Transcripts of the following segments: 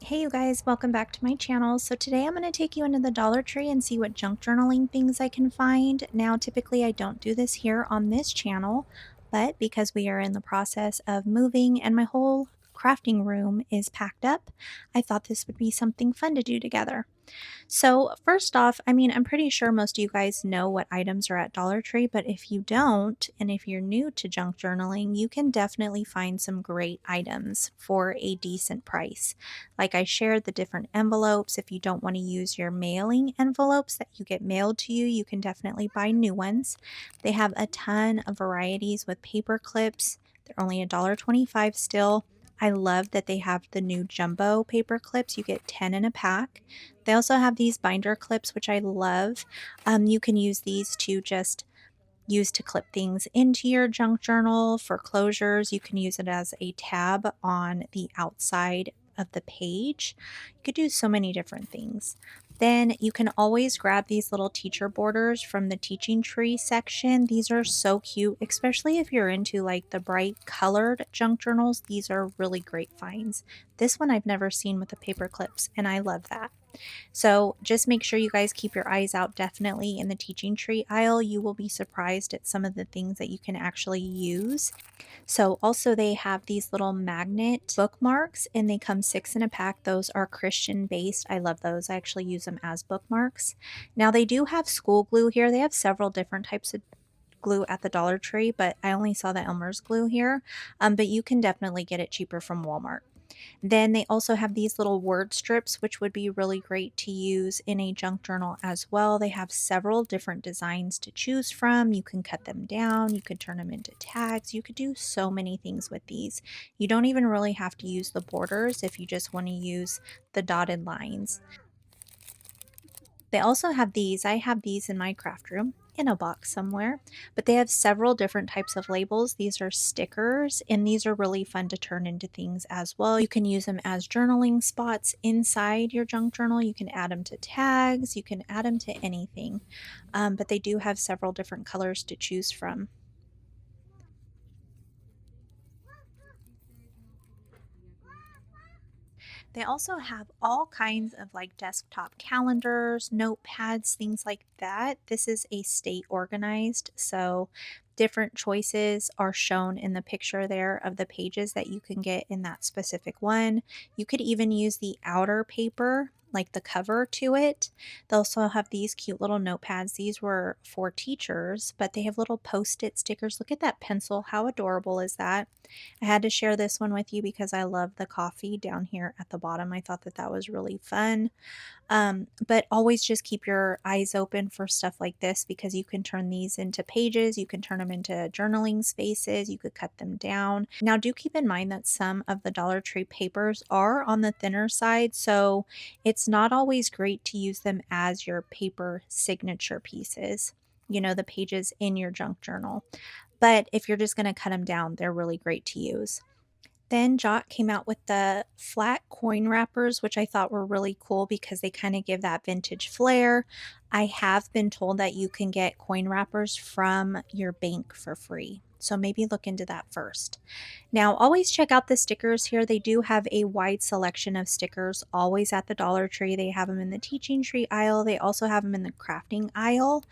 Hey you guys, welcome back to my channel. So today I'm going to take you into the Dollar Tree and see what junk journaling things I can find. Now typically I don't do this here on this channel, but because we are in the process of moving and my whole crafting room is packed up, I thought this would be something fun to do together. So, first off, I'm pretty sure most of you guys know what items are at Dollar Tree, but if you don't, and if you're new to junk journaling, you can definitely find some great items for a decent price. Like I shared the different envelopes. If you don't want to use your mailing envelopes that you get mailed to you, you can definitely buy new ones. They have a ton of varieties with paper clips. They're only $1.25 still. I love that they have the new jumbo paper clips. You get 10 in a pack. They also have these binder clips, which I love. You can use these to just use to clip things into your junk journal for closures. You can use it as a tab on the outside of the page. You could do so many different things. Then you can always grab these little teacher borders from the teaching tree section. These are so cute, especially if you're into like the bright colored junk journals. These are really great finds. This one I've never seen with the paper clips, and I love that. So just make sure you guys keep your eyes out definitely in the teaching tree aisle. You will be surprised at some of the things that you can actually use. So also they have these little magnet bookmarks and they come 6 in a pack. Those are Christian based. I love those. I actually use them as bookmarks. Now they do have school glue here. They have several different types of glue at the Dollar Tree, but I only saw the Elmer's glue here. But you can definitely get it cheaper from Walmart. Then they also have these little word strips, which would be really great to use in a junk journal as well. They have several different designs to choose from. You can cut them down, you could turn them into tags, you could do so many things with these. You don't even really have to use the borders if you just want to use the dotted lines. They also have these. I have these in my craft room in a box somewhere, but they have several different types of labels. These are stickers, and these are really fun to turn into things as well. You can use them as journaling spots inside your junk journal. You can add them to tags, you can add them to anything, but they do have several different colors to choose from. They also have all kinds of like desktop calendars, notepads, things like that. This is a state organized, so different choices are shown in the picture there of the pages that you can get in that specific one. You could even use the outer paper, like the cover to it. They also have these cute little notepads. These were for teachers, but they have little post-it stickers. Look at that pencil. How adorable is that? I had to share this one with you because I love the coffee down here at the bottom. I thought that that was really fun. But always just keep your eyes open for stuff like this because you can turn these into pages, you can turn them into journaling spaces, you could cut them down. Now, do keep in mind that some of the Dollar Tree papers are on the thinner side, so it's not always great to use them as your paper signature pieces. You know, the pages in your junk journal. But if you're just going to cut them down, they're really great to use. Then Jot came out with the flat coin wrappers, which I thought were really cool because they kind of give that vintage flair. I have been told that you can get coin wrappers from your bank for free. So maybe look into that first. Now, always check out the stickers here. They do have a wide selection of stickers always at the Dollar Tree. They have them in the teaching tree aisle. They also have them in the crafting aisle.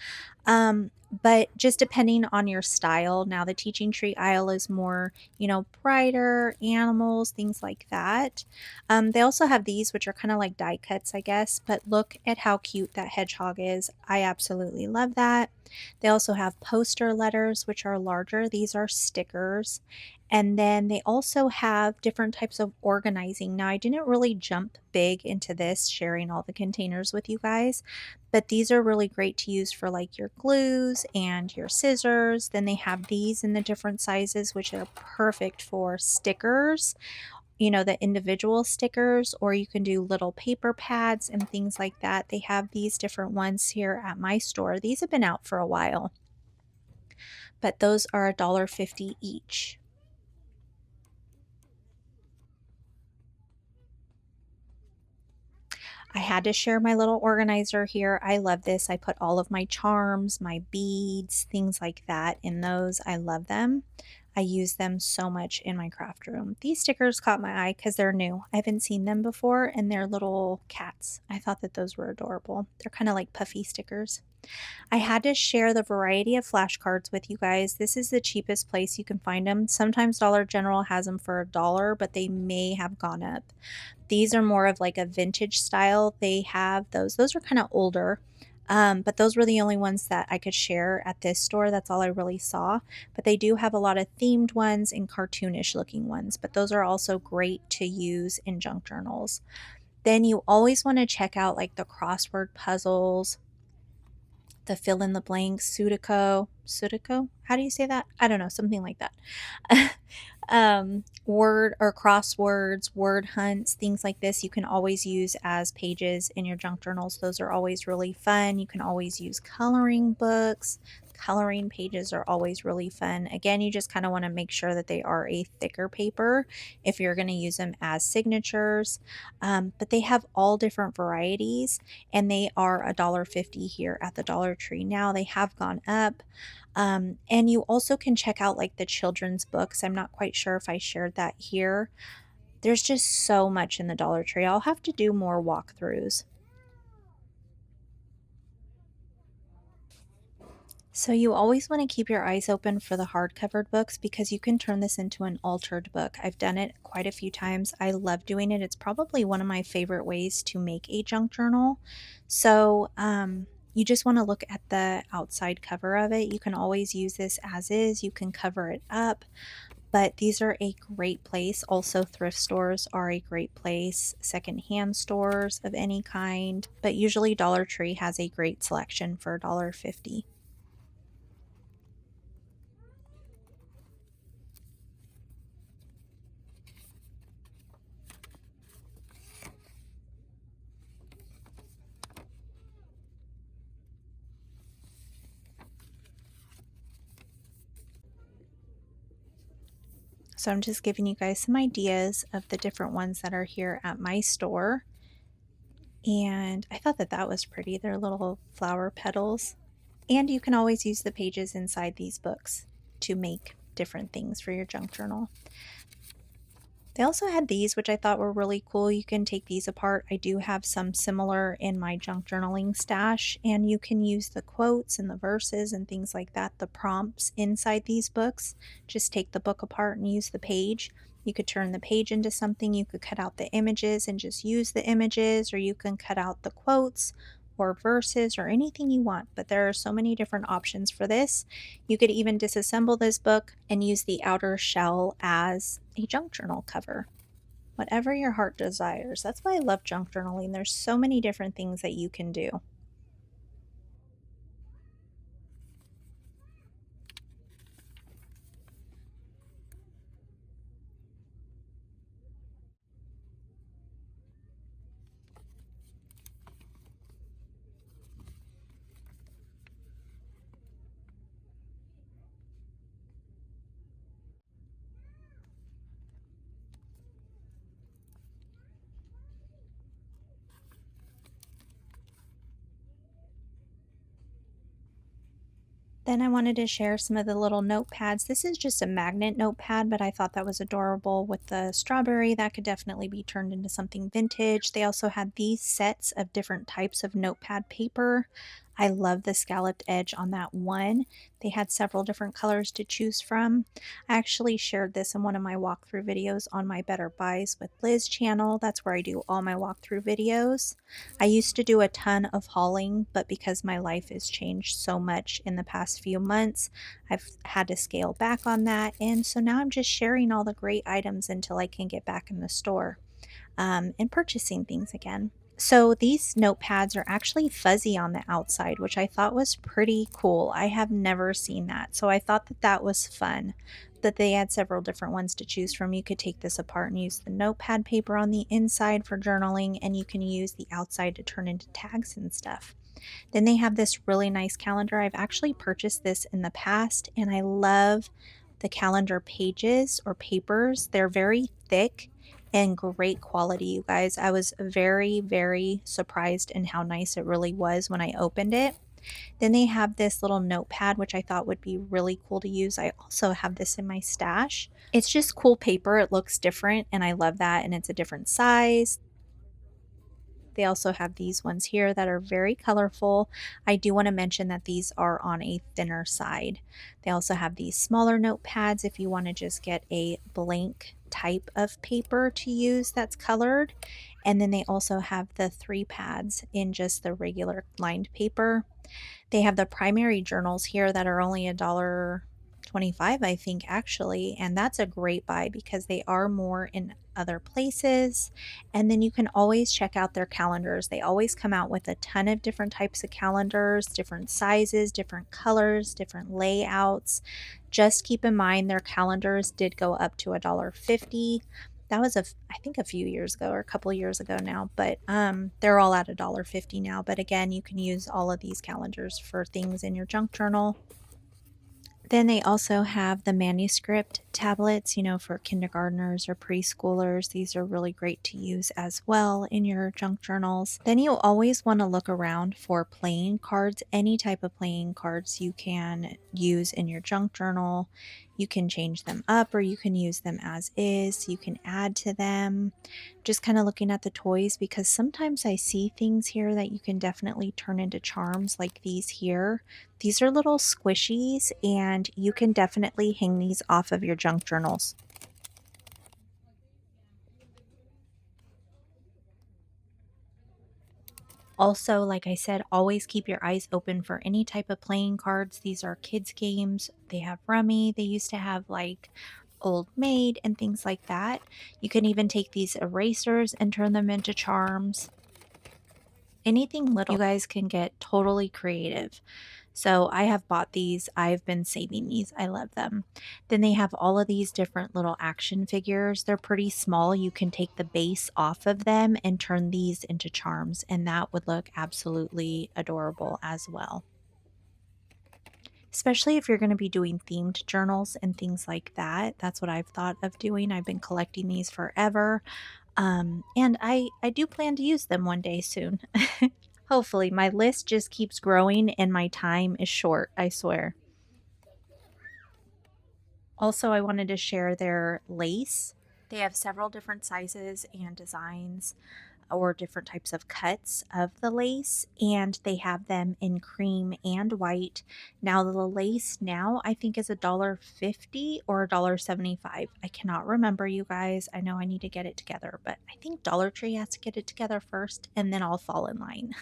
But just depending on your style. Now, the teaching tree aisle is more, brighter animals, things like that. They also have these, which are kind of like die cuts, I guess. But look at how cute that hedgehog is. I absolutely love that. They also have poster letters, which are larger. These are stickers. And then they also have different types of organizing. Now, I didn't really jump big into this, sharing all the containers with you guys, but these are really great to use for like your glues and your scissors. Then they have these in the different sizes, which are perfect for stickers, the individual stickers, or you can do little paper pads and things like that. They have these different ones here at my store. These have been out for a while, but those are $1.50 each. I had to share my little organizer here. I love this. I put all of my charms, my beads, things like that in those. I love them. I use them so much in my craft room. These stickers caught my eye because they're new. I haven't seen them before, and they're little cats. I thought that those were adorable. They're kind of like puffy stickers. I had to share the variety of flashcards with you guys. This is the cheapest place you can find them. Sometimes Dollar General has them for $1, but they may have gone up. These are more of like a vintage style. They have those. Those are kind of older. But those were the only ones that I could share at this store. That's all I really saw. But they do have a lot of themed ones and cartoonish looking ones. But those are also great to use in junk journals. Then you always want to check out like the crossword puzzles, the fill in the blanks, Sudoku. How do you say that? I don't know, something like that. Word or crosswords, word hunts, things like this, you can always use as pages in your junk journals. Those are always really fun. You can always use coloring books. Coloring pages are always really fun. Again, you just kind of want to make sure that they are a thicker paper if you're going to use them as signatures. But they have all different varieties, and they are $1.50 here at the Dollar Tree. Now they have gone up. And you also can check out like the children's books. I'm not quite sure if I shared that here. There's just so much in the Dollar Tree. I'll have to do more walkthroughs. So you always want to keep your eyes open for the hardcovered books because you can turn this into an altered book. I've done it quite a few times. I love doing it. It's probably one of my favorite ways to make a junk journal. So you just want to look at the outside cover of it. You can always use this as is. You can cover it up. But these are a great place. Also, thrift stores are a great place, secondhand stores of any kind. But usually Dollar Tree has a great selection for $1.50. So I'm just giving you guys some ideas of the different ones that are here at my store. And I thought that that was pretty. They're little flower petals. And you can always use the pages inside these books to make different things for your junk journal. They also had these, which I thought were really cool. You can take these apart. I do have some similar in my junk journaling stash, and you can use the quotes and the verses and things like that, the prompts inside these books. Just take the book apart and use the page. You could turn the page into something. You could cut out the images and just use the images, or you can cut out the quotes or verses or anything you want. But there are so many different options for this. You could even disassemble this book and use the outer shell as a junk journal cover. Whatever your heart desires. That's why I love junk journaling. There's so many different things that you can do. Then I wanted to share some of the little notepads. This is just a magnet notepad, but I thought that was adorable with the strawberry. That could definitely be turned into something vintage. They also had these sets of different types of notepad paper. I love the scalloped edge on that one. They had several different colors to choose from. I actually shared this in one of my walkthrough videos on my Better Buys with Liz channel. That's where I do all my walkthrough videos. I used to do a ton of hauling, but because my life has changed so much in the past few months, I've had to scale back on that. And so now I'm just sharing all the great items until I can get back in the store and purchasing things again. So these notepads are actually fuzzy on the outside, which I thought was pretty cool. I have never seen that. So I thought that that was fun, that they had several different ones to choose from. You could take this apart and use the notepad paper on the inside for journaling, and you can use the outside to turn into tags and stuff. Then they have this really nice calendar. I've actually purchased this in the past, and I love the calendar pages or papers. They're very thick and great quality, you guys. I was very, very surprised in how nice it really was when I opened it. Then they have this little notepad, which I thought would be really cool to use. I also have this in my stash. It's just cool paper. It looks different, and I love that, and it's a different size. They also have these ones here that are very colorful. I do want to mention that these are on a thinner side. They also have these smaller notepads if you want to just get a blank type of paper to use that's colored. And then they also have the 3 pads in just the regular lined paper. They have the primary journals here that are only $1.25, I think, actually, and that's a great buy because they are more in other places. And then you can always check out their calendars. They always come out with a ton of different types of calendars, different sizes, different colors, different layouts. Just keep in mind their calendars did go up to $1.50. That was I think a few years ago or a couple of years ago now, but they're all at $1.50 now. But again, you can use all of these calendars for things in your junk journal. Then they also have the manuscript tablets, for kindergartners or preschoolers. These are really great to use as well in your junk journals. Then you always want to look around for playing cards, any type of playing cards you can use in your junk journal. You can change them up or you can use them as is. You can add to them. Just kind of looking at the toys because sometimes I see things here that you can definitely turn into charms like these here. These are little squishies and you can definitely hang these off of your junk journals. Also, like I said, always keep your eyes open for any type of playing cards. These are kids' games. They have Rummy. They used to have like Old Maid and things like that. You can even take these erasers and turn them into charms. Anything little, you guys can get totally creative. So I have bought these. I've been saving these. I love them. Then they have all of these different little action figures. They're pretty small. You can take the base off of them and turn these into charms, and that would look absolutely adorable as well. Especially if you're going to be doing themed journals and things like that. That's what I've thought of doing. I've been collecting these forever. And I do plan to use them one day soon. Hopefully, my list just keeps growing and my time is short, I swear. Also, I wanted to share their lace. They have several different sizes and designs or different types of cuts of the lace, and they have them in cream and white. Now the lace now I think is $1.50 or $1.75. I cannot remember, you guys. I know I need to get it together, but I think Dollar Tree has to get it together first and then I'll fall in line.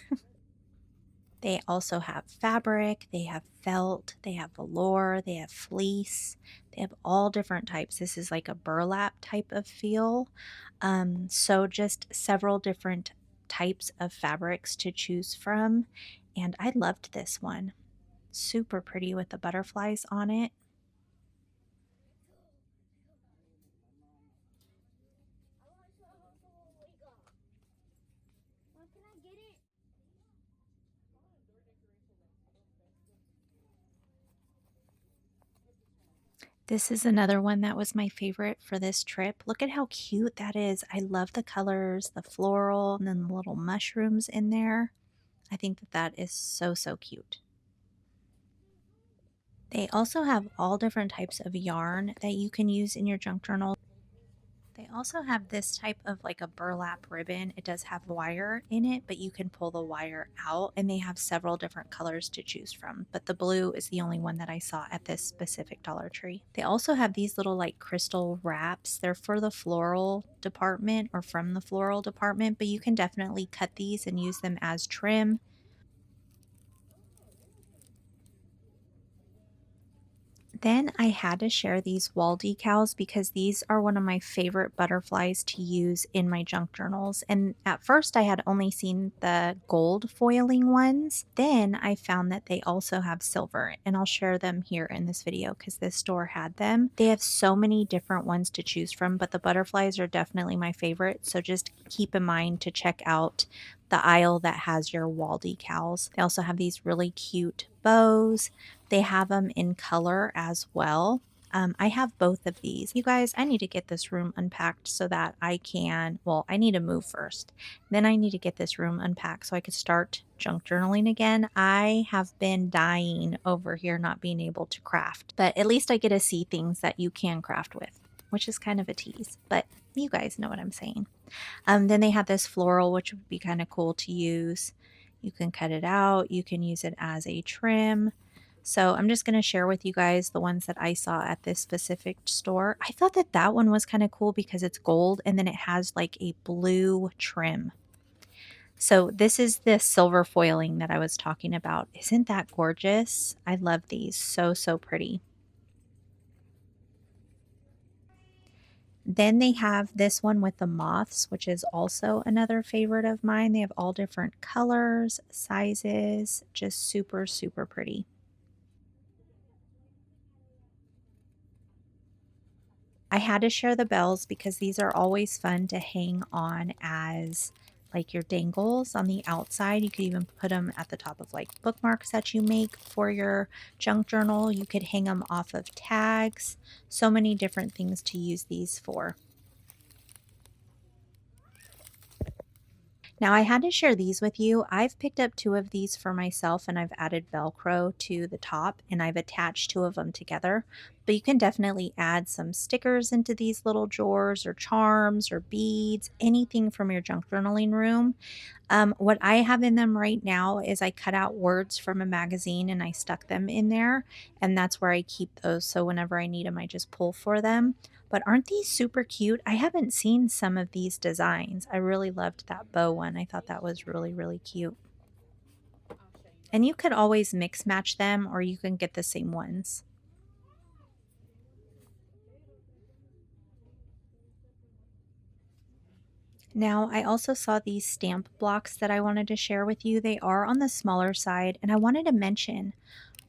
They also have fabric, they have felt, they have velour, they have fleece, they have all different types. This is like a burlap type of feel. So just several different types of fabrics to choose from. And I loved this one. Super pretty with the butterflies on it. This is another one that was my favorite for this trip. Look at how cute that is. I love the colors, the floral, and then the little mushrooms in there. I think that that is so, so cute. They also have all different types of yarn that you can use in your junk journal. They also have this type of like a burlap ribbon. It does have wire in it, but you can pull the wire out, and they have several different colors to choose from. But the blue is the only one that I saw at this specific Dollar Tree. They also have these little like crystal wraps. They're for the floral department or from the floral department, but you can definitely cut these and use them as trim. Then I had to share these wall decals because these are one of my favorite butterflies to use in my junk journals. And at first I had only seen the gold foiling ones. Then I found that they also have silver, and I'll share them here in this video because this store had them. They have so many different ones to choose from, but the butterflies are definitely my favorite. So just keep in mind to check out the aisle that has your wall decals. They also have these really cute bows. They have them in color as well. I have both of these. You guys, I need to get this room unpacked so that I can, well, I need to move first. Then I need to get this room unpacked so I could start junk journaling again. I have been dying over here not being able to craft, but at least I get to see things that you can craft with, which is kind of a tease, but you guys know what I'm saying. Then they have this floral, which would be kind of cool to use. You can cut it out. You can use it as a trim. So I'm just going to share with you guys the ones that I saw at this specific store. I thought that that one was kind of cool because it's gold and then it has like a blue trim. So this is the silver foiling that I was talking about. Isn't that gorgeous? I love these. So, so pretty. Then they have this one with the moths, which is also another favorite of mine. They have all different colors, sizes, just super, super pretty. I had to share the bells because these are always fun to hang on as like your dangles on the outside. You could even put them at the top of like bookmarks that you make for your junk journal. You could hang them off of tags. So many different things to use these for. Now, I had to share these with you. I've picked up two of these for myself and I've added Velcro to the top and I've attached two of them together. But you can definitely add some stickers into these little drawers or charms or beads, anything from your junk journaling room. What I have in them right now is I cut out words from a magazine and I stuck them in there, and that's where I keep those. So whenever I need them, I just pull for them. But aren't these super cute? I haven't seen some of these designs. I really loved that bow one. I thought that was really, really cute. And you could always mix match them or you can get the same ones. Now, I also saw these stamp blocks that I wanted to share with you. They are on the smaller side, and I wanted to mention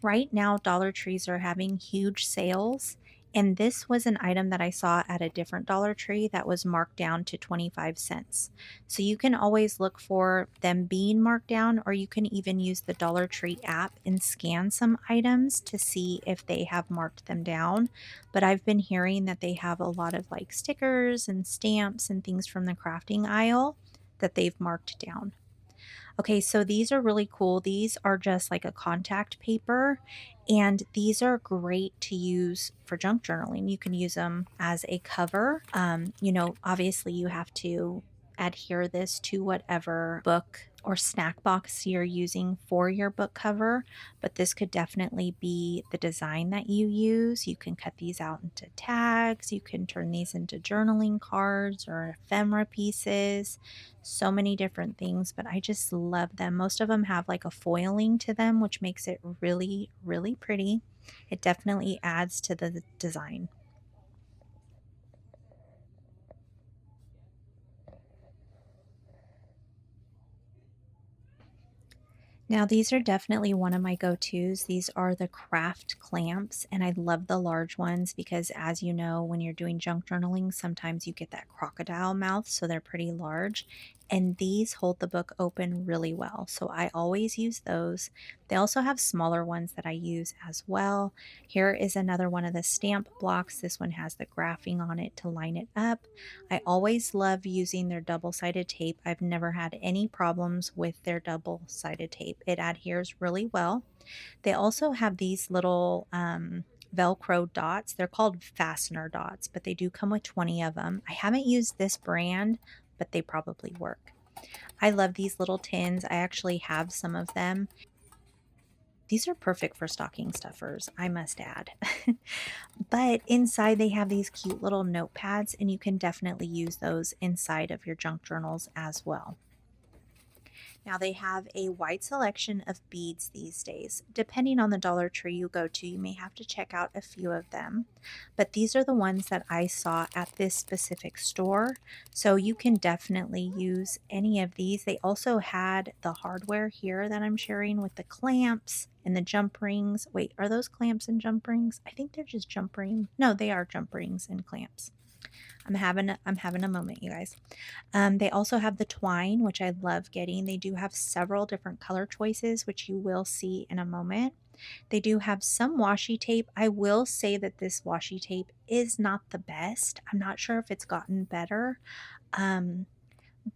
right now, Dollar Trees are having huge sales, and this was an item that I saw at a different Dollar Tree that was marked down to 25 cents. So you can always look for them being marked down, or you can even use the Dollar Tree app and scan some items to see if they have marked them down. But I've been hearing that they have a lot of like stickers and stamps and things from the crafting aisle that they've marked down. Okay, so these are really cool. These are just like a contact paper, and these are great to use for junk journaling. You can use them as a cover. Obviously, you have to adhere this to whatever book or snack box you're using for your book cover, but this could definitely be the design that you use. You can cut these out into tags, you can turn these into journaling cards or ephemera pieces, so many different things, but I just love them. Most of them have like a foiling to them, which makes it really, really pretty. It definitely adds to the design. Now, these are definitely one of my go-tos. These are the craft clamps, and I love the large ones because, as you know, when you're doing junk journaling, sometimes you get that crocodile mouth, so they're pretty large. And these hold the book open really well, so I always use those. They also have smaller ones that I use as well. Here is another one of the stamp blocks. This one has the graphing on it to line it up. I always love using their double-sided tape. I've never had any problems with their double-sided tape. It adheres really well. They also have these little Velcro dots. They're called fastener dots, but they do come with 20 of them. I haven't used this brand, but they probably work. I love these little tins. I actually have some of them. These are perfect for stocking stuffers, I must add. But inside they have these cute little notepads, and you can definitely use those inside of your junk journals as well. Now they have a wide selection of beads these days. Depending on the Dollar Tree you go to, you may have to check out a few of them, but these are the ones that I saw at this specific store. So you can definitely use any of these. They also had the hardware here that I'm sharing with the clamps and the jump rings. Wait, are those clamps and jump rings? I think they're just jump ring. No, they are jump rings and clamps. I'm having a moment, you guys. They also have the twine, which I love getting. They do have several different color choices, which you will see in a moment. They do have some washi tape. I will say that this washi tape is not the best. I'm not sure if it's gotten better. Um,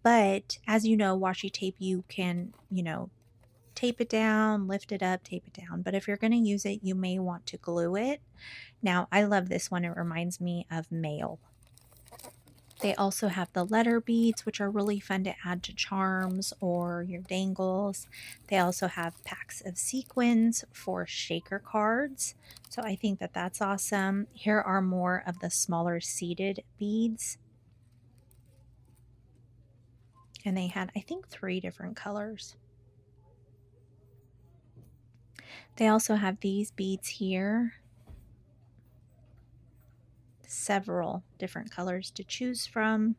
but as you know, washi tape, you can, tape it down, lift it up, tape it down. But if you're going to use it, you may want to glue it. Now, I love this one. It reminds me of mail. They also have the letter beads, which are really fun to add to charms or your dangles. They also have packs of sequins for shaker cards. So I think that that's awesome. Here are more of the smaller seeded beads. And they had, I think, 3 different colors. They also have these beads here. Several different colors to choose from.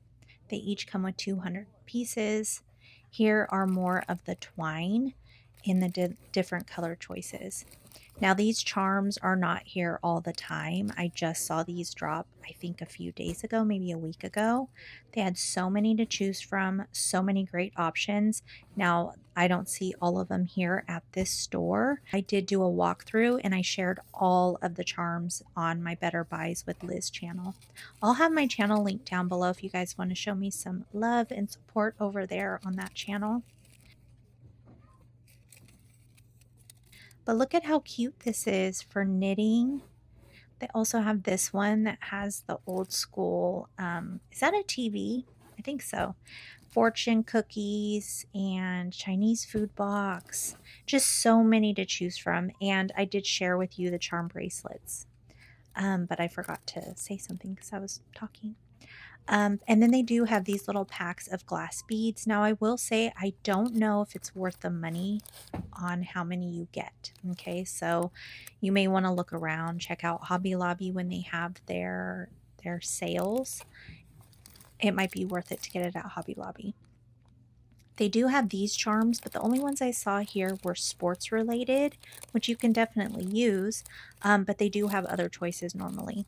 They each come with 200 pieces. Here are more of the twine in the different color choices. Now, these charms are not here all the time. I just saw these drop, I think, a few days ago, maybe a week ago. They had so many to choose from, so many great options. Now, I don't see all of them here at this store. I did do a walkthrough and I shared all of the charms on my Better Buys with Liz channel. I'll have my channel linked down below if you guys want to show me some love and support over there on that channel. But look at how cute this is for knitting. They also have this one that has the old school, is that a TV? I think so. Fortune cookies and Chinese food box. Just so many to choose from. And I did share with you the charm bracelets. But I forgot to say something because I was talking. And then they do have these little packs of glass beads. Now, I will say I don't know if it's worth the money on how many you get. Okay, so you may want to look around, check out Hobby Lobby when they have their sales. It might be worth it to get it at Hobby Lobby. They do have these charms, but the only ones I saw here were sports related, which you can definitely use, but they do have other choices normally.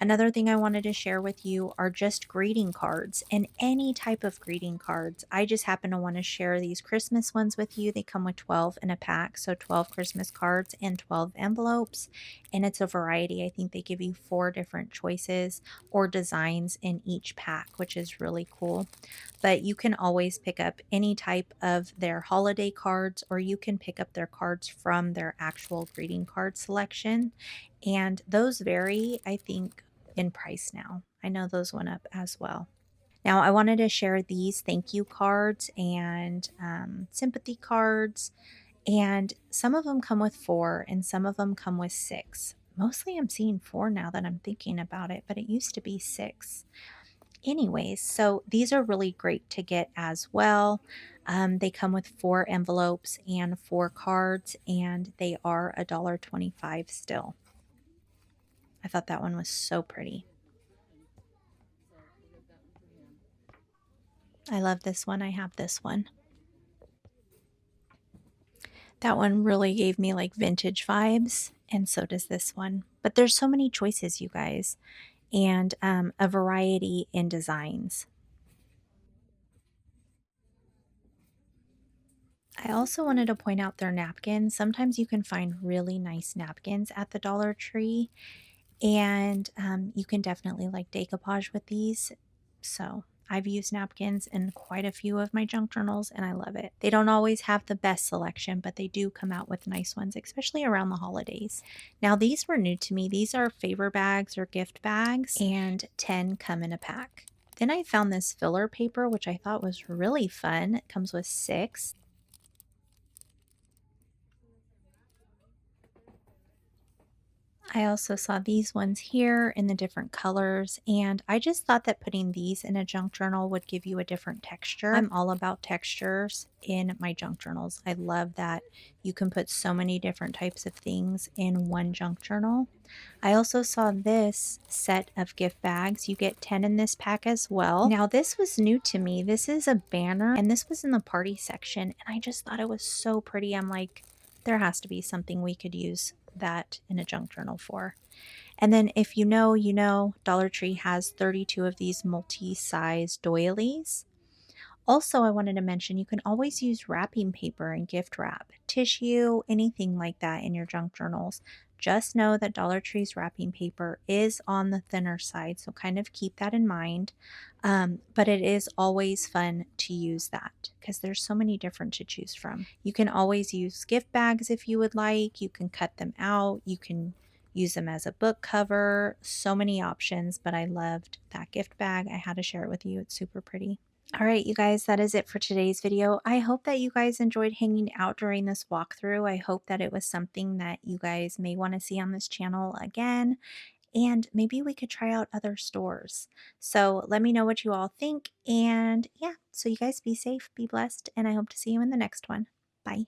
Another thing I wanted to share with you are just greeting cards and any type of greeting cards. I just happen to want to share these Christmas ones with you. They come with 12 in a pack, so 12 Christmas cards and 12 envelopes, and it's a variety. I think they give you 4 different choices or designs in each pack, which is really cool. But you can always pick up any type of their holiday cards, or you can pick up their cards from their actual greeting card selection. And those vary, I think, in price now. I know those went up as well. Now, I wanted to share these thank you cards and sympathy cards, and some of them come with 4 and some of them come with 6. Mostly I'm seeing 4 now that I'm thinking about it, but it used to be 6. Anyways, so these are really great to get as well. They come with 4 envelopes and 4 cards, and they are $1.25 still. I thought that one was so pretty. I love this one. I have this one. That one really gave me like vintage vibes, and so does this one. But there's so many choices, you guys, and a variety in designs. I also wanted to point out their napkins. Sometimes you can find really nice napkins at the Dollar Tree, and you can definitely like decoupage with these. So I've used napkins in quite a few of my junk journals and I love it. They don't always have the best selection, but they do come out with nice ones, especially around the holidays. Now, these were new to me. These are favor bags or gift bags, and 10 come in a pack. Then I found this filler paper, which I thought was really fun. It comes with 6. I also saw these ones here in the different colors, and I just thought that putting these in a junk journal would give you a different texture. I'm all about textures in my junk journals. I love that you can put so many different types of things in one junk journal. I also saw this set of gift bags. You get 10 in this pack as well. Now, this was new to me. This is a banner, and this was in the party section, and I just thought it was so pretty. I'm like, there has to be something we could use that in a junk journal for. And then if you know, you know, Dollar Tree has 32 of these multi-size doilies. Also, I wanted to mention you can always use wrapping paper and gift wrap, tissue, anything like that in your junk journals. Just know that Dollar Tree's wrapping paper is on the thinner side, so kind of keep that in mind. But it is always fun to use that because there's so many different to choose from. You can always use gift bags if you would like. You can cut them out. You can use them as a book cover. So many options, but I loved that gift bag. I had to share it with you. It's super pretty. All right, you guys, that is it for today's video. I hope that you guys enjoyed hanging out during this walkthrough. I hope that it was something that you guys may want to see on this channel again, and maybe we could try out other stores. So let me know what you all think. And yeah, so you guys be safe, be blessed, and I hope to see you in the next one. Bye.